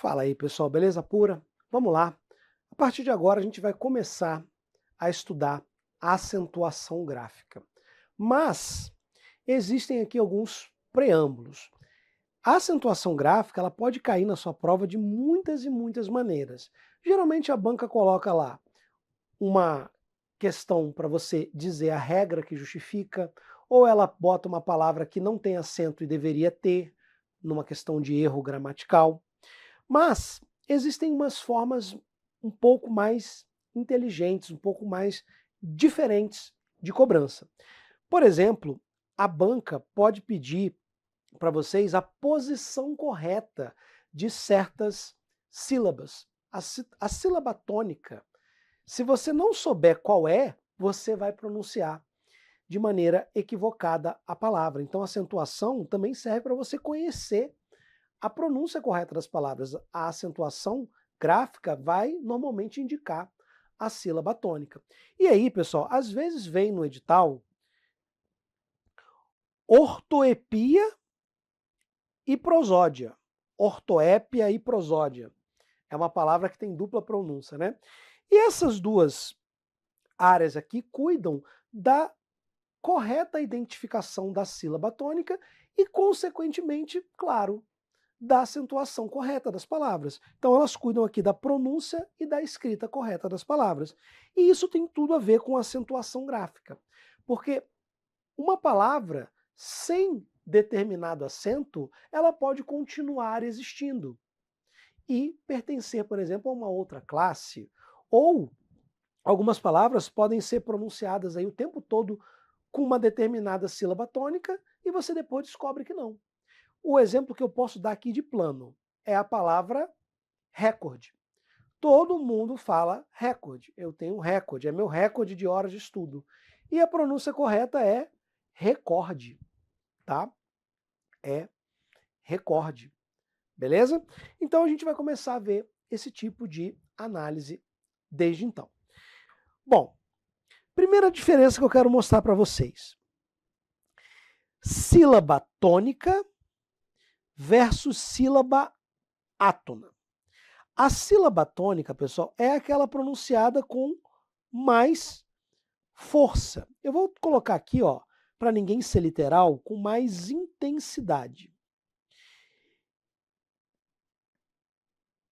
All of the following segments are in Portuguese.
Fala aí, pessoal, beleza pura? Vamos lá. A partir de agora a gente vai começar a estudar acentuação gráfica. Mas existem aqui alguns preâmbulos. A acentuação gráfica, ela pode cair na sua prova de muitas e muitas maneiras. Geralmente a banca coloca lá uma questão para você dizer a regra que justifica, ou ela bota uma palavra que não tem acento e deveria ter, numa questão de erro gramatical. Mas existem umas formas um pouco mais inteligentes, um pouco mais diferentes de cobrança. Por exemplo, a banca pode pedir para vocês a posição correta de certas sílabas. A sílaba tônica, se você não souber qual é, você vai pronunciar de maneira equivocada a palavra. Então, a acentuação também serve para você conhecer a pronúncia correta das palavras. A acentuação gráfica vai normalmente indicar a sílaba tônica. E aí, pessoal, às vezes vem no edital ortoepia e prosódia. Ortoépia e prosódia. É uma palavra que tem dupla pronúncia, né? E essas duas áreas aqui cuidam da correta identificação da sílaba tônica e, consequentemente, claro, da acentuação correta das palavras. Então elas cuidam aqui da pronúncia e da escrita correta das palavras. E isso tem tudo a ver com acentuação gráfica. Porque uma palavra sem determinado acento, ela pode continuar existindo e pertencer, por exemplo, a uma outra classe. Ou algumas palavras podem ser pronunciadas aí o tempo todo com uma determinada sílaba tônica e você depois descobre que não. O exemplo que eu posso dar aqui de plano é a palavra recorde. Todo mundo fala recorde. Eu tenho um recorde, é meu recorde de horas de estudo. E a pronúncia correta é recorde, tá? É recorde. Beleza? Então a gente vai começar a ver esse tipo de análise desde então. Bom, primeira diferença que eu quero mostrar para vocês. Sílaba tônica versus sílaba átona. A sílaba tônica, pessoal, é aquela pronunciada com mais força. Eu vou colocar aqui, ó, para ninguém ser literal, com mais intensidade.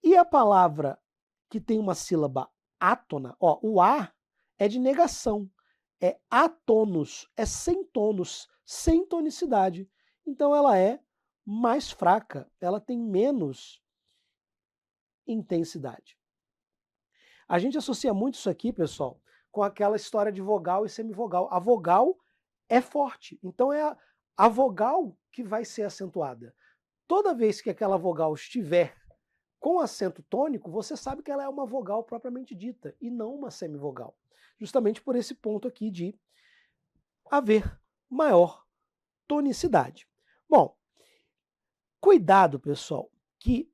E a palavra que tem uma sílaba átona, ó, o A é de negação, é atônus, é sem tônus, sem tonicidade. Então ela é mais fraca, ela tem menos intensidade. A gente associa muito isso aqui, pessoal, com aquela história de vogal e semivogal. A vogal é forte, então é a vogal que vai ser acentuada. Toda vez que aquela vogal estiver com acento tônico, você sabe que ela é uma vogal propriamente dita e não uma semivogal. Justamente por esse ponto aqui de haver maior tonicidade. Bom, cuidado, pessoal, que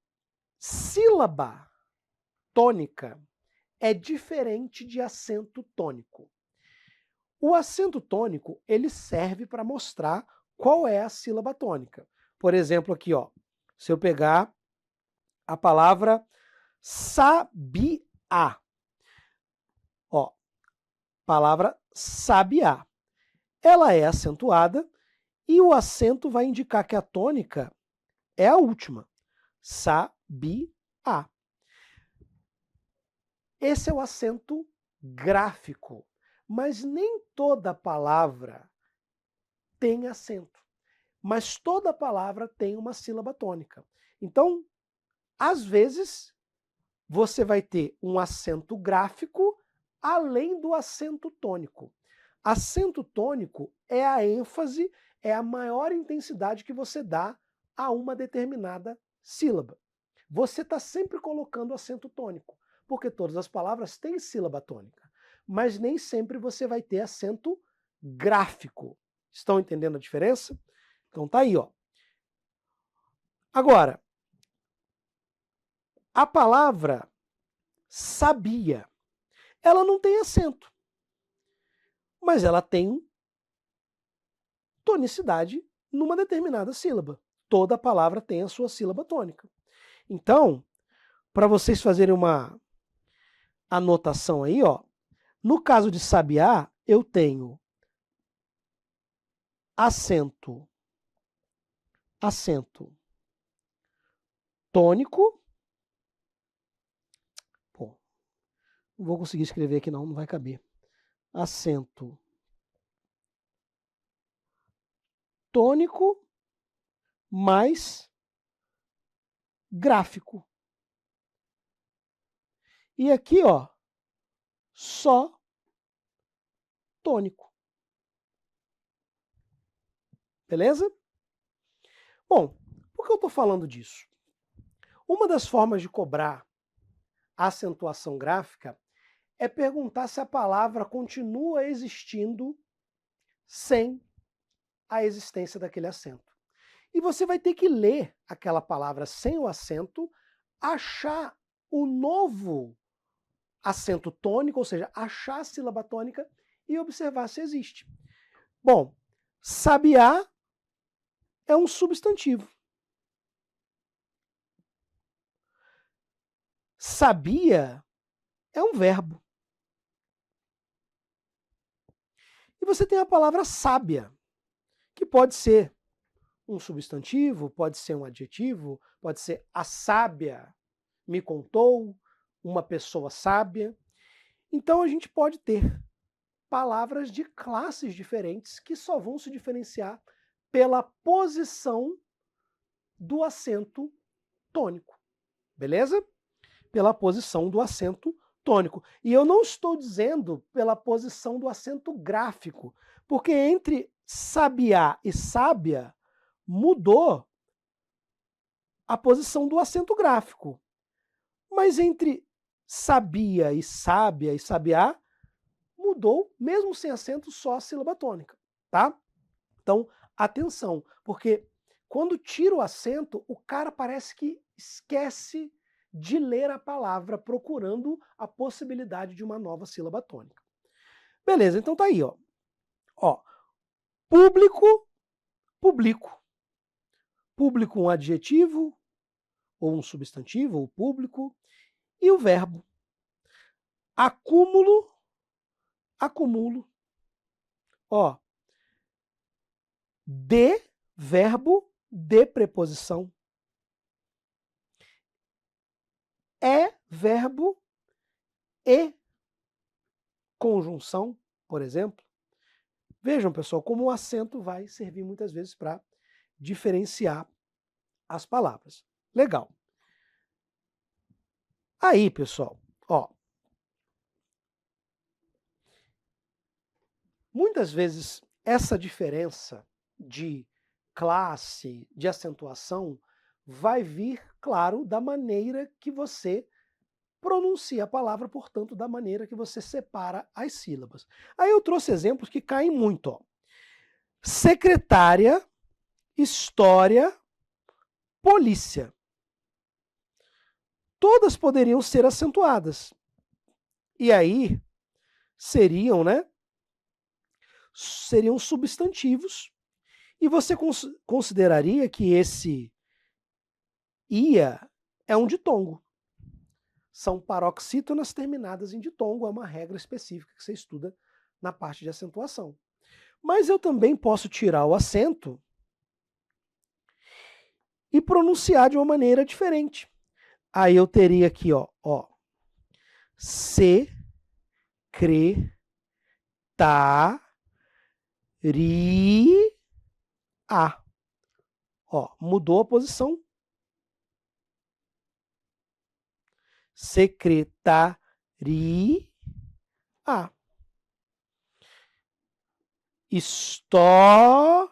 sílaba tônica é diferente de acento tônico. O acento tônico, ele serve para mostrar qual é a sílaba tônica. Por exemplo, aqui, ó, se eu pegar a palavra sabiá. Ó, palavra sabiá. Ela é acentuada e o acento vai indicar que a tônica é a última. Sabiá. Esse é o acento gráfico, mas nem toda palavra tem acento. Mas toda palavra tem uma sílaba tônica. Então, às vezes, você vai ter um acento gráfico além do acento tônico. Acento tônico é a ênfase, é a maior intensidade que você dá a uma determinada sílaba. Você está sempre colocando acento tônico, porque todas as palavras têm sílaba tônica, mas nem sempre você vai ter acento gráfico. Estão entendendo a diferença? Então tá aí, ó. Agora, a palavra sabia, ela não tem acento, mas ela tem tonicidade numa determinada sílaba. Toda palavra tem a sua sílaba tônica. Então, para vocês fazerem uma anotação aí, ó. No caso de sabiá, eu tenho acento tônico. Pô, não vou conseguir escrever aqui não vai caber. Acento tônico mais gráfico. E aqui, ó, só tônico. Beleza? Bom, por que eu estou falando disso? Uma das formas de cobrar a acentuação gráfica é perguntar se a palavra continua existindo sem a existência daquele acento. E você vai ter que ler aquela palavra sem o acento, achar o novo acento tônico, ou seja, achar a sílaba tônica e observar se existe. Bom, sabiá é um substantivo. Sabia é um verbo. E você tem a palavra sábia, que pode ser um substantivo, pode ser um adjetivo, pode ser a sábia me contou, uma pessoa sábia. Então a gente pode ter palavras de classes diferentes que só vão se diferenciar pela posição do acento tônico. Beleza? Pela posição do acento tônico. E eu não estou dizendo pela posição do acento gráfico, porque entre sabiá e sábia mudou a posição do acento gráfico. Mas entre sabia e sábia e sabiá mudou, mesmo sem acento, só a sílaba tônica, tá? Então, atenção, porque quando tira o acento, o cara parece que esquece de ler a palavra, procurando a possibilidade de uma nova sílaba tônica. Beleza, então tá aí, ó. Ó, público, publico. Público um adjetivo, ou um substantivo, ou público, e o verbo. Acúmulo, acumulo. Ó, de, verbo, de preposição. É, verbo, e conjunção, por exemplo. Vejam, pessoal, como o acento vai servir muitas vezes para diferenciar as palavras. Legal. Aí, pessoal, ó, muitas vezes essa diferença de classe, de acentuação, vai vir, claro, da maneira que você pronuncia a palavra, portanto, da maneira que você separa as sílabas. Aí eu trouxe exemplos que caem muito, ó. Secretária, história, polícia. Todas poderiam ser acentuadas. E aí seriam, né? Seriam substantivos. E você consideraria que esse ia é um ditongo. São paroxítonas terminadas em ditongo, é uma regra específica que você estuda na parte de acentuação. Mas eu também posso tirar o acento e pronunciar de uma maneira diferente. Aí eu teria aqui, ó, secretaria. Ó, mudou a posição. Secretaria. História.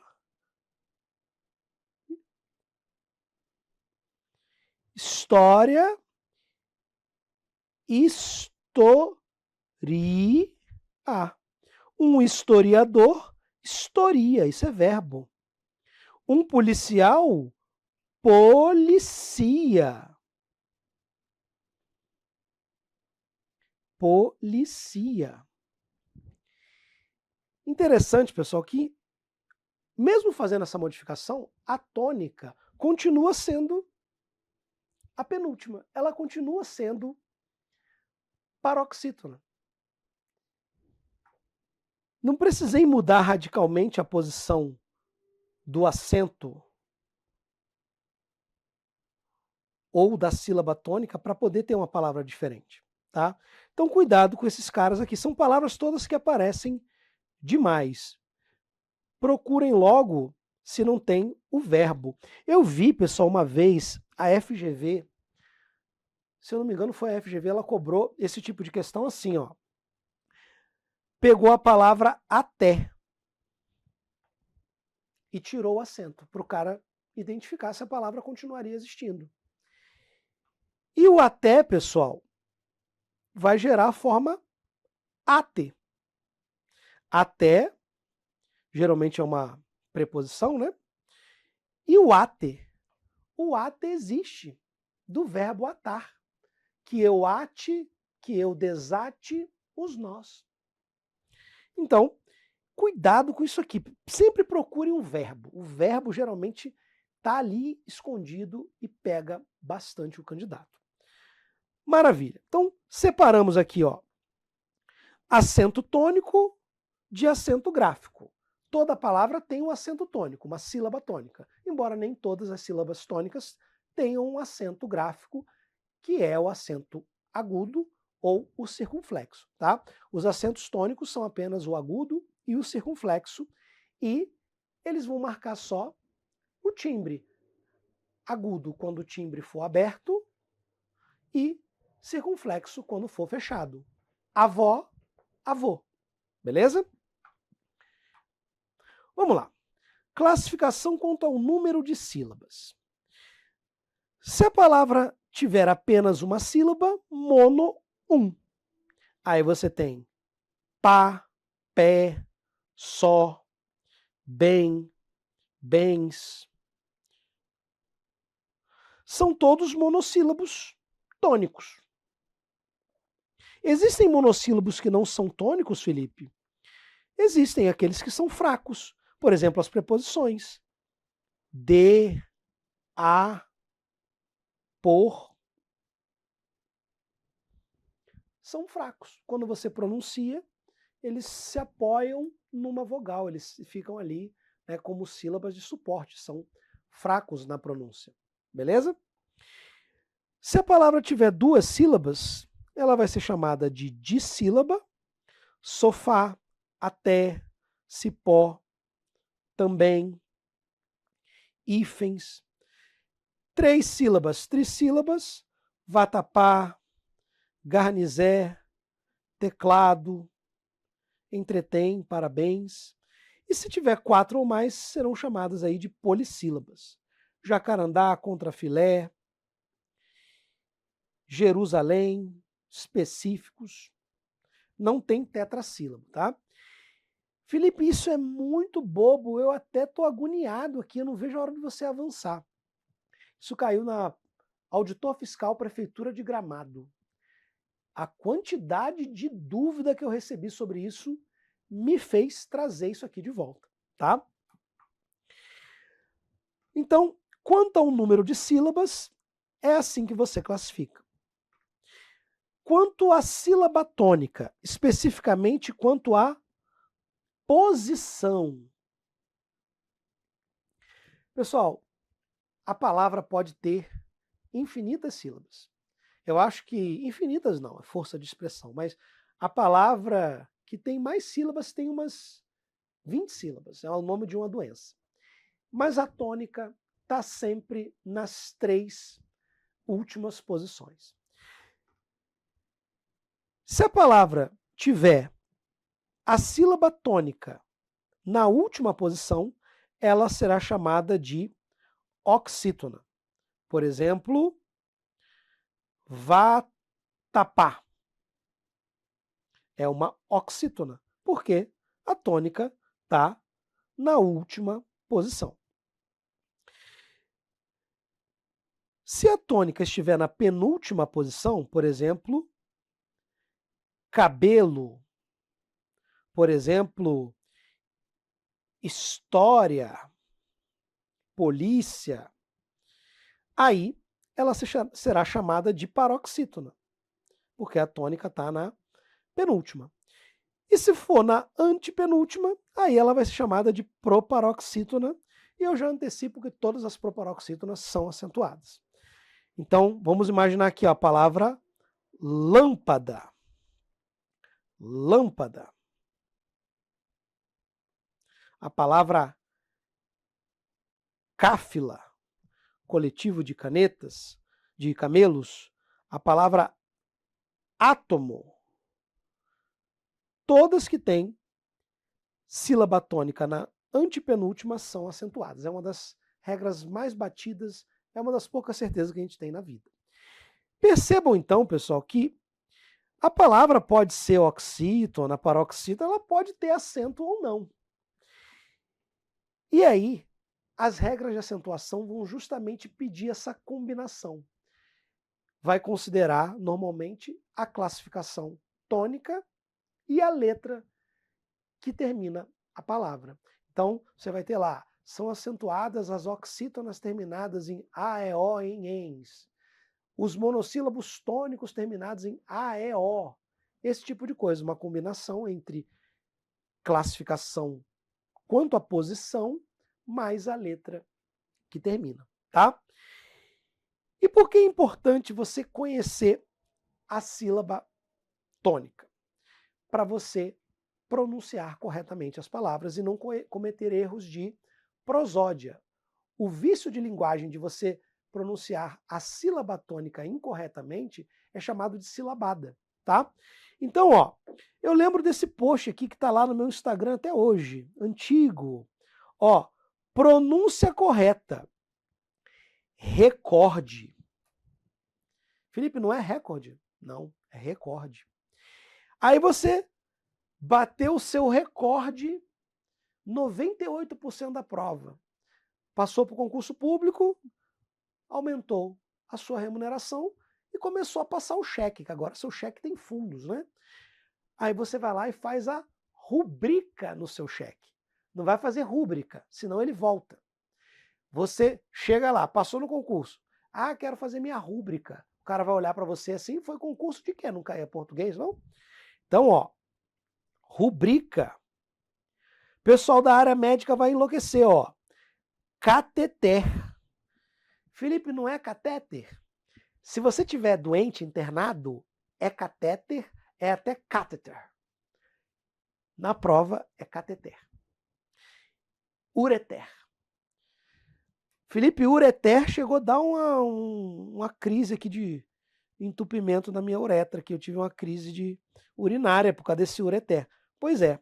Historia. Um historiador, historia, isso é verbo. Um policial, policia. Policia. Interessante, pessoal, que mesmo fazendo essa modificação, a tônica continua sendo a penúltima. Ela continua sendo paroxítona. Não precisei mudar radicalmente a posição do acento ou da sílaba tônica para poder ter uma palavra diferente, tá? Então cuidado com esses caras aqui, são palavras todas que aparecem demais. Procurem logo se não tem o verbo. Eu vi, pessoal, uma vez a FGV, se eu não me engano foi a FGV, ela cobrou esse tipo de questão assim, ó. Pegou a palavra até e tirou o acento para o cara identificar se a palavra continuaria existindo. E o até, pessoal, vai gerar a forma ate. Até, geralmente é uma preposição, né? E o ate existe do verbo atar. Que eu ate, que eu desate os nós. Então, cuidado com isso aqui. Sempre procure um verbo. O verbo geralmente está ali escondido e pega bastante o candidato. Maravilha. Então, separamos aqui, ó, acento tônico de acento gráfico. Toda palavra tem um acento tônico, uma sílaba tônica, embora nem todas as sílabas tônicas tenham um acento gráfico, que é o acento agudo ou o circunflexo, tá? Os acentos tônicos são apenas o agudo e o circunflexo, e eles vão marcar só o timbre. Agudo quando o timbre for aberto e circunflexo quando for fechado. Avó, avô. Beleza? Vamos lá. Classificação quanto ao número de sílabas. Se a palavra tiver apenas uma sílaba, mono, um. Aí você tem pá, pé, só, bem, bens. São todos monossílabos tônicos. Existem monossílabos que não são tônicos, Felipe? Existem aqueles que são fracos. Por exemplo, as preposições. De, a, por. São fracos. Quando você pronuncia, eles se apoiam numa vogal, eles ficam ali, né, como sílabas de suporte, são fracos na pronúncia. Beleza? Se a palavra tiver duas sílabas, ela vai ser chamada de dissílaba, sofá, até, cipó, também, hífens. Três sílabas, trissílabas, vatapá, garnizé, teclado, entretém, parabéns. E se tiver quatro ou mais, serão chamadas aí de polissílabas. Jacarandá, contrafilé, Jerusalém, específicos. Não tem tetrassílabo, tá? Felipe, isso é muito bobo, eu até tô agoniado aqui, eu não vejo a hora de você avançar. Isso caiu na Auditor Fiscal Prefeitura de Gramado. A quantidade de dúvida que eu recebi sobre isso me fez trazer isso aqui de volta, tá? Então, quanto ao número de sílabas, é assim que você classifica. Quanto à sílaba tônica, especificamente quanto à posição. Pessoal, a palavra pode ter infinitas sílabas. Eu acho que infinitas não, é força de expressão, mas a palavra que tem mais sílabas tem umas 20 sílabas, é o nome de uma doença. Mas a tônica está sempre nas três últimas posições. Se a palavra tiver a sílaba tônica na última posição, ela será chamada de oxítona. Por exemplo, vatapá. É uma oxítona, porque a tônica está na última posição. Se a tônica estiver na penúltima posição, por exemplo, cabelo, por exemplo, história, polícia, aí ela será chamada de paroxítona, porque a tônica está na penúltima. E se for na antepenúltima, aí ela vai ser chamada de proparoxítona, e eu já antecipo que todas as proparoxítonas são acentuadas. Então, vamos imaginar aqui ó, a palavra lâmpada. Lâmpada. A palavra cáfila, coletivo de canetas, de camelos. A palavra átomo. Todas que têm sílaba tônica na antepenúltima são acentuadas. É uma das regras mais batidas, é uma das poucas certezas que a gente tem na vida. Percebam então, pessoal, que a palavra pode ser oxítona, paroxítona, ela pode ter acento ou não. E aí, as regras de acentuação vão justamente pedir essa combinação. Vai considerar, normalmente, a classificação tônica e a letra que termina a palavra. Então, você vai ter lá, são acentuadas as oxítonas terminadas em A, E, O, em ENS. Os monossílabos tônicos terminados em A, E, O. Esse tipo de coisa, uma combinação entre classificação quanto à posição, mais a letra que termina, tá? E por que é importante você conhecer a sílaba tônica? Para você pronunciar corretamente as palavras e não cometer erros de prosódia. O vício de linguagem de você pronunciar a sílaba tônica incorretamente é chamado de silabada, tá? Então, ó, eu lembro desse post aqui que está lá no meu Instagram até hoje, antigo. Ó, pronúncia correta. Recorde. Felipe, não é recorde? Não, é recorde. Aí você bateu o seu recorde 98% da prova. Passou para o concurso público, aumentou a sua remuneração e começou a passar o cheque, que agora seu cheque tem fundos, né? Aí você vai lá e faz a rubrica no seu cheque. Não vai fazer rúbrica, senão ele volta. Você chega lá, passou no concurso. Ah, quero fazer minha rúbrica. O cara vai olhar para você assim, foi concurso de quê? Não caía português, não? Então, ó, rubrica. Pessoal da área médica vai enlouquecer, ó. Cateter. Felipe, não é catéter? Se você tiver doente, internado, é catéter, é até catheter. Na prova, é cateter. Ureter. Felipe, ureter chegou a dar uma crise aqui de entupimento na minha uretra, que eu tive uma crise de urinária por causa desse ureter. Pois é,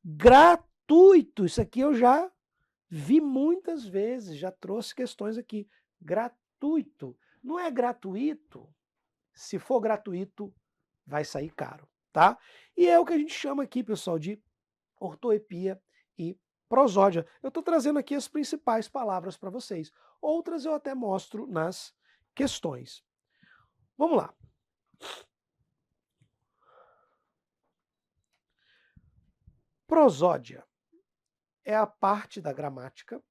gratuito, isso aqui eu já vi muitas vezes, já trouxe questões aqui. Gratuito. Não é gratuito. Se for gratuito, vai sair caro, tá? E é o que a gente chama aqui, pessoal, de ortoepia e prosódia. Eu estou trazendo aqui as principais palavras para vocês. Outras eu até mostro nas questões. Vamos lá. Prosódia é a parte da gramática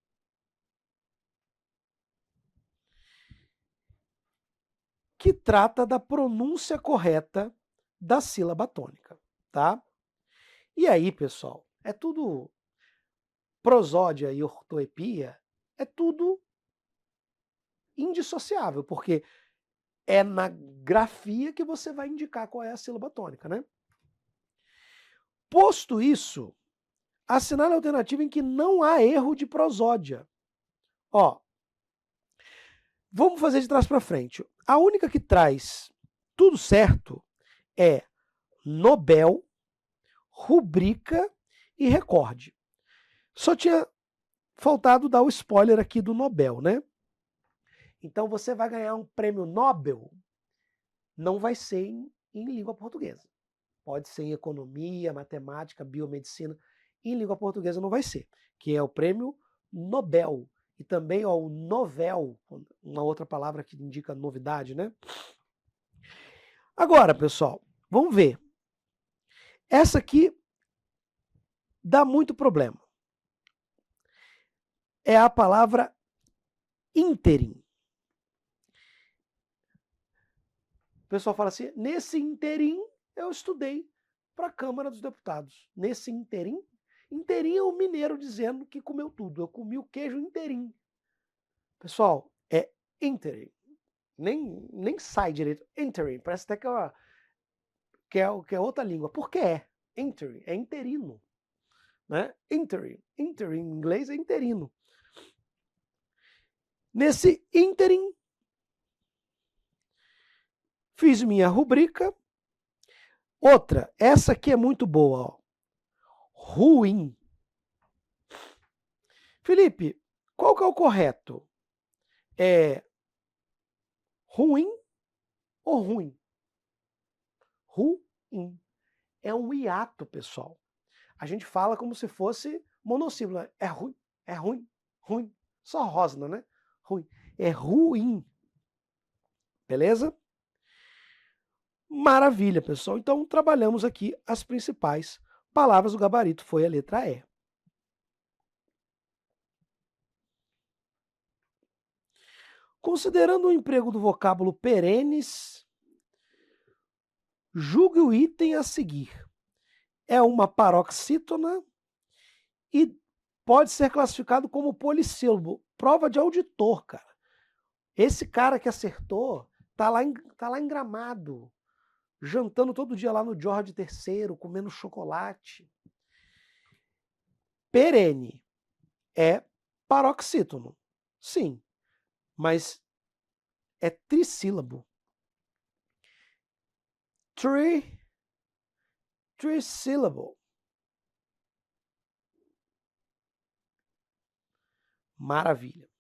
que trata da pronúncia correta da sílaba tônica, tá? E aí, pessoal, é tudo prosódia e ortoepia, é tudo indissociável, porque é na grafia que você vai indicar qual é a sílaba tônica, né? Posto isso, assinale a alternativa em que não há erro de prosódia. Ó, vamos fazer de trás para frente. A única que traz tudo certo é Nobel, rubrica e recorde. Só tinha faltado dar o spoiler aqui do Nobel, né? Então você vai ganhar um prêmio Nobel, não vai ser em língua portuguesa. Pode ser em economia, matemática, biomedicina. Em língua portuguesa não vai ser, que é o prêmio Nobel. E também ó, o novel, uma outra palavra que indica novidade, né? Agora, pessoal, vamos ver. Essa aqui dá muito problema. É a palavra ínterim. pessoal fala assim, nesse interim eu estudei para a Câmara dos Deputados. Nesse interim? Interim é o mineiro dizendo que comeu tudo. Eu comi o queijo interim. Pessoal, é interim. Nem sai direito. Interim. Parece até que é outra língua. Por que é? Interim. É interino. Né? Interim. Interim em inglês é interino. Nesse interim, fiz minha rubrica. Outra, essa aqui é muito boa. Ó. Ruim. Felipe, qual que é o correto? É ruim ou ruim? Ruim. É um hiato, pessoal. A gente fala como se fosse monossílabo. É ruim, é ruim, ruim. Só rosna, né? Ruim. É ruim. Beleza? Maravilha, pessoal. Então, trabalhamos aqui as principais palavras. O gabarito foi a letra E. Considerando o emprego do vocábulo perenes, julgue o item a seguir. É uma paroxítona e pode ser classificado como polissílabo. Prova de auditor, cara. Esse cara que acertou tá lá em Gramado, jantando todo dia lá no George III, comendo chocolate. Perene é paroxítono. Sim, mas é trissílabo. Trissílabo. Maravilha.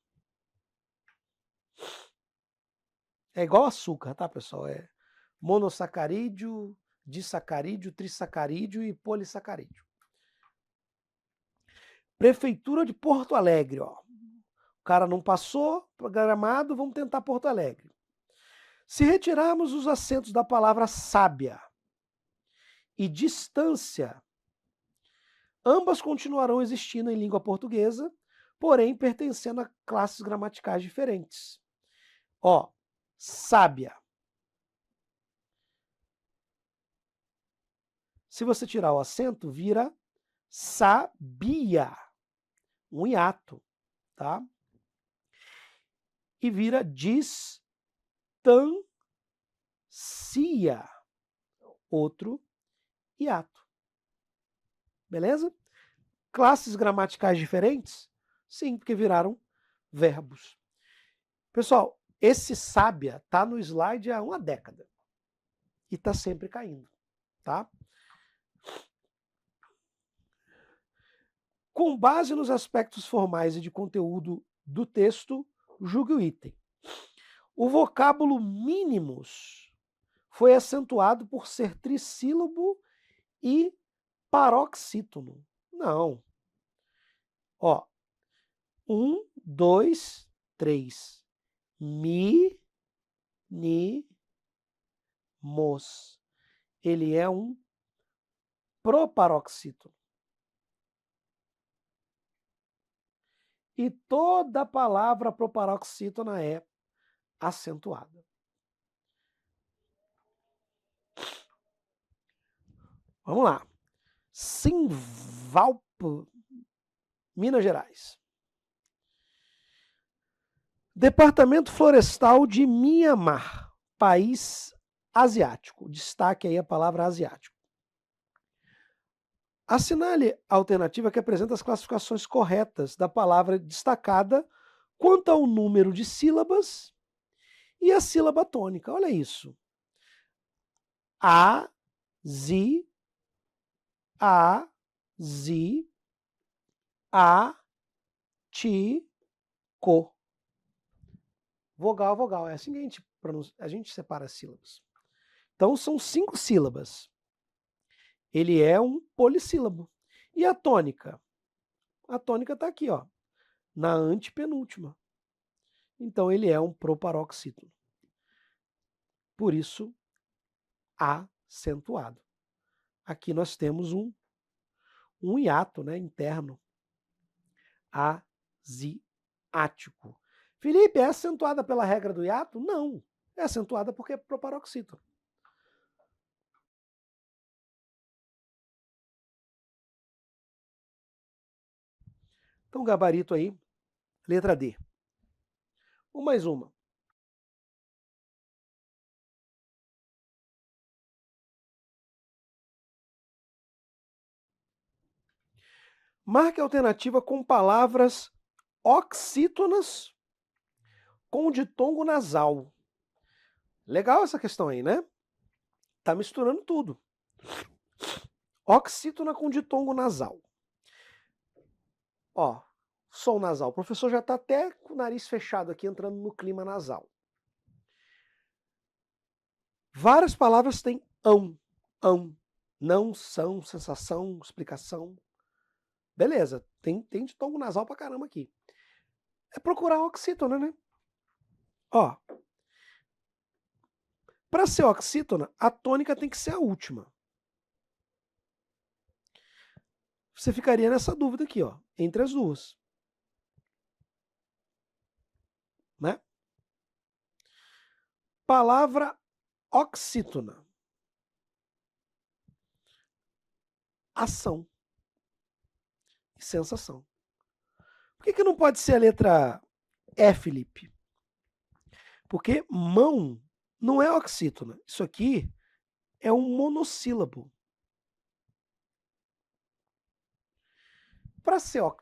É igual açúcar, tá, pessoal? É monossacarídeo, disacarídeo, trissacarídeo e polissacarídeo. Prefeitura de Porto Alegre, ó. O cara não passou Gramado, vamos tentar Porto Alegre. Se retirarmos os acentos da palavra sábia e distância, ambas continuarão existindo em língua portuguesa, porém pertencendo a classes gramaticais diferentes. Ó, sábia. Se você tirar o acento, vira sabia. Um hiato, tá? E vira distancia. Outro hiato. Beleza? Classes gramaticais diferentes? Sim, porque viraram verbos. Pessoal, esse sábia tá no slide há uma década. E tá sempre caindo, tá? Com base nos aspectos formais e de conteúdo do texto, julgue o item. O vocábulo mínimos foi acentuado por ser trissílabo e paroxítono. Não. Ó, 1, 2, 3. Mi, ni, mos. Ele é um proparoxítono. E toda palavra proparoxítona é acentuada. Vamos lá. Simvalpo, Minas Gerais. Departamento Florestal de Mianmar, país asiático. Destaque aí a palavra asiático. Assinale a alternativa que apresenta as classificações corretas da palavra destacada quanto ao número de sílabas e a sílaba tônica. Olha isso. A, zi, a, zi, a, ti, co. Vogal, vogal. É assim que a gente separa as sílabas. Então são 5 sílabas. Ele é um polissílabo. E a tônica? A tônica está aqui, ó, na antepenúltima. Então ele é um proparoxítono. Por isso, acentuado. Aqui nós temos um hiato, né, interno. Asiático. Felipe, é acentuada pela regra do hiato? Não. É acentuada porque é proparoxítona. Então, gabarito aí, letra D. Mais uma. Marque a alternativa com palavras oxítonas com ditongo nasal. Legal essa questão aí, né? Tá misturando tudo. Oxítona com ditongo nasal. Ó, som nasal. O professor já está até com o nariz fechado aqui, entrando no clima nasal. Várias palavras têm ão, não, são, sensação, explicação. Beleza, tem ditongo nasal pra caramba aqui. É procurar oxítona, né? Ó, para ser oxítona, a tônica tem que ser a última. Você ficaria nessa dúvida aqui, ó, entre as duas. Né? Palavra oxítona. Ação e sensação. Por que não pode ser a letra E, Felipe? Porque mão não é oxítona. Isso aqui é um monossílabo.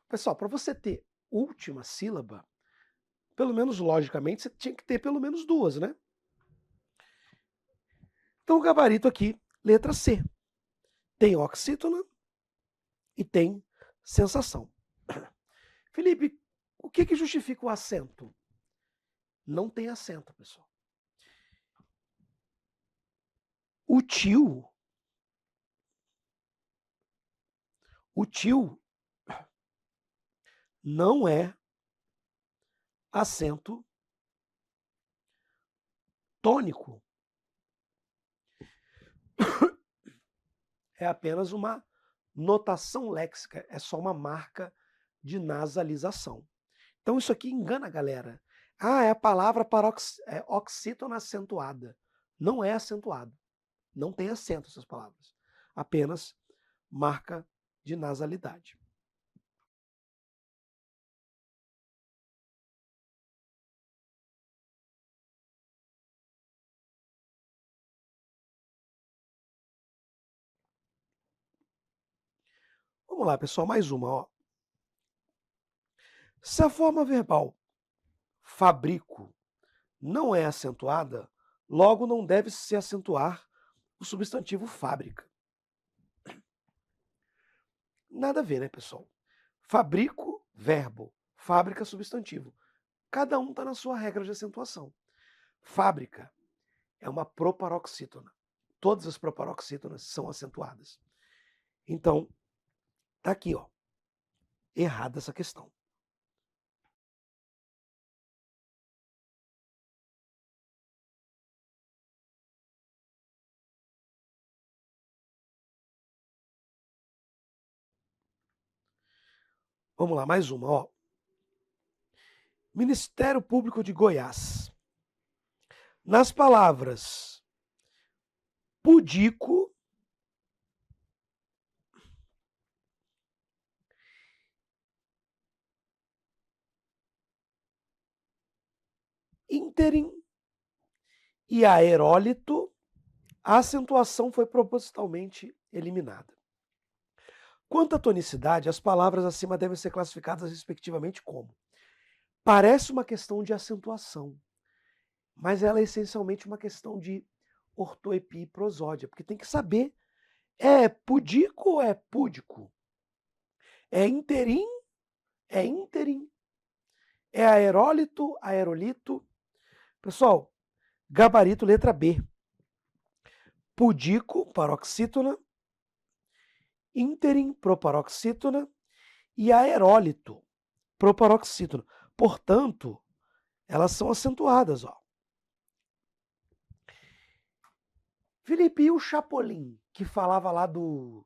Pessoal, para você ter última sílaba, pelo menos logicamente, você tinha que ter pelo menos duas, né? Então o gabarito aqui, letra C. Tem oxítona e tem sensação. Felipe, o que justifica o acento? Não tem acento, pessoal. O tio não é acento tônico. É apenas uma notação léxica, é só uma marca de nasalização. Então isso aqui engana a galera. Ah, é a palavra para oxítona acentuada. Não é acentuado. Não tem acento essas palavras. Apenas marca de nasalidade. Vamos lá, pessoal, mais uma. Ó. Se a forma verbal fabrico não é acentuada, logo não deve se acentuar o substantivo fábrica. Nada a ver, né, pessoal? Fabrico, verbo. Fábrica, substantivo. Cada um está na sua regra de acentuação. Fábrica é uma proparoxítona. Todas as proparoxítonas são acentuadas. Então, tá aqui, ó. Errada essa questão. Vamos lá, mais uma, ó. Ministério Público de Goiás. Nas palavras pudico, ínterim e aerólito, a acentuação foi propositalmente eliminada. Quanto à tonicidade, as palavras acima devem ser classificadas respectivamente como: parece uma questão de acentuação, mas ela é essencialmente uma questão de ortoepia e prosódia, porque tem que saber, é pudico ou é púdico? É interim? É ínterim? É aerólito, aerolito? Pessoal, gabarito letra B. Pudico, paroxítona, ínterim, proparoxítona e aerólito, proparoxítona. Portanto, elas são acentuadas, ó. Felipe, e o Chapolin, que falava lá do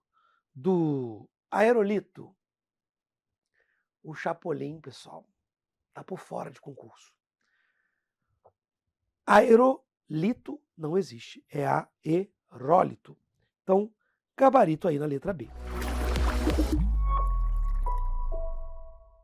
aerolito? O Chapolin, pessoal, tá por fora de concurso. lito não existe, é aerólito. Então, gabarito aí na letra B.